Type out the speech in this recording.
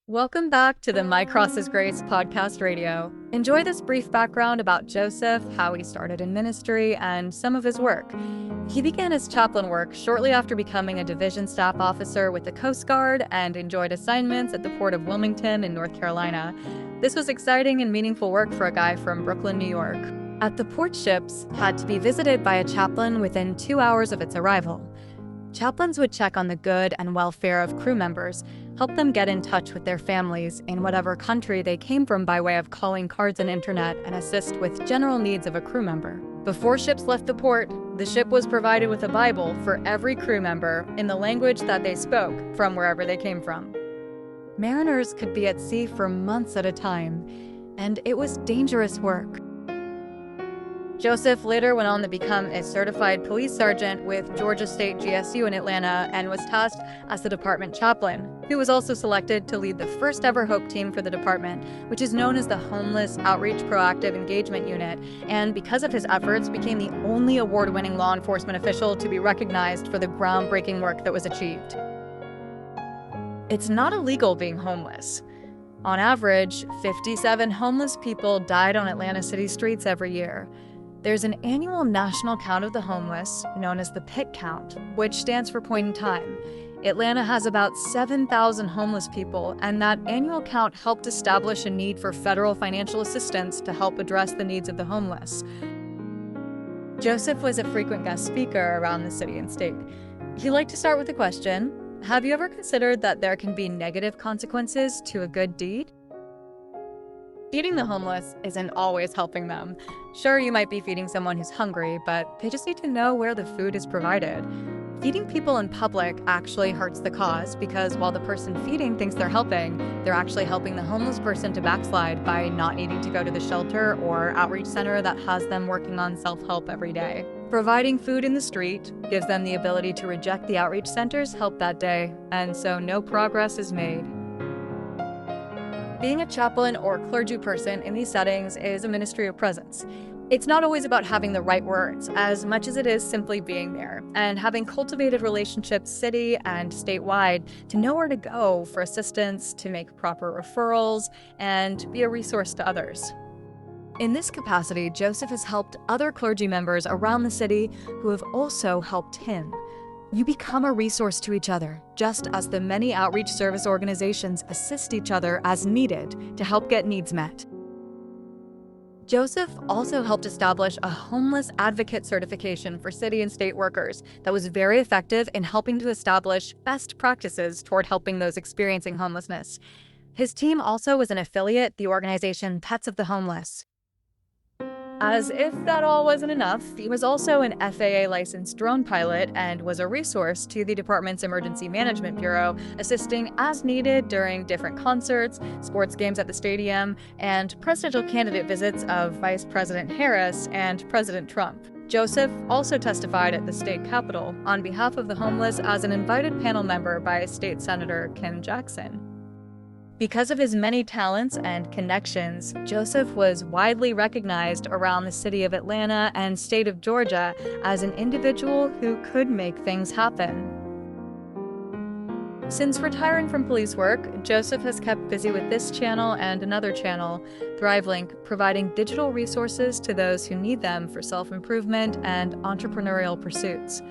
Welcome back to the My Cross is Grace podcast radio. Enjoy this brief background about Joseph, how he started in ministry, and some of his work. He began his chaplain work shortly after becoming a division staff officer with the Coast Guard and enjoyed assignments at the port of Wilmington in North Carolina. This was exciting and meaningful work for a guy from Brooklyn, New York. At the port, ships had to be visited by a chaplain within 2 hours of its arrival. Chaplains would check on the good and welfare of crew members, help them get in touch with their families in whatever country they came from by way of calling cards and internet, and assist with general needs of a crew member. Before ships left the port, the ship was provided with a Bible for every crew member in the language that they spoke from wherever they came from. Mariners could be at sea for months at a time, and it was dangerous work. Joseph later went on to become a certified police sergeant with Georgia State GSU in Atlanta and was tasked as the department chaplain, who was also selected to lead the first ever HOPE team for the department, which is known as the Homeless Outreach Proactive Engagement Unit, and because of his efforts became the only award-winning law enforcement official to be recognized for the groundbreaking work that was achieved. It's not illegal being homeless. On average, 57 homeless people died on Atlanta city streets every year. There's an annual national count of the homeless, known as the PIT count, which stands for point in time. Atlanta has about 7,000 homeless people, and that annual count helped establish a need for federal financial assistance to help address the needs of the homeless. Joseph was a frequent guest speaker around the city and state. He liked to start with the question, have you ever considered that there can be negative consequences to a good deed? Feeding the homeless isn't always helping them. Sure, you might be feeding someone who's hungry, but they just need to know where the food is provided. Feeding people in public actually hurts the cause because while the person feeding thinks they're helping, they're actually helping the homeless person to backslide by not needing to go to the shelter or outreach center that has them working on self-help every day. Providing food in the street gives them the ability to reject the outreach center's help that day, and so no progress is made. Being a chaplain or clergy person in these settings is a ministry of presence. It's not always about having the right words, as much as it is simply being there, and having cultivated relationships city and statewide to know where to go for assistance, to make proper referrals, and be a resource to others. In this capacity, Joseph has helped other clergy members around the city who have also helped him. You become a resource to each other, just as the many outreach service organizations assist each other as needed to help get needs met. Joseph also helped establish a homeless advocate certification for city and state workers that was very effective in helping to establish best practices toward helping those experiencing homelessness. His team also was an affiliate, the organization Pets of the Homeless. As if that all wasn't enough, he was also an FAA-licensed drone pilot and was a resource to the department's Emergency Management Bureau, assisting as needed during different concerts, sports games at the stadium, and presidential candidate visits of Vice President Harris and President Trump. Joseph also testified at the state capitol on behalf of the homeless as an invited panel member by State Senator Kim Jackson. Because of his many talents and connections, Joseph was widely recognized around the city of Atlanta and state of Georgia as an individual who could make things happen. Since retiring from police work, Joseph has kept busy with this channel and another channel, ThriveLink, providing digital resources to those who need them for self-improvement and entrepreneurial pursuits.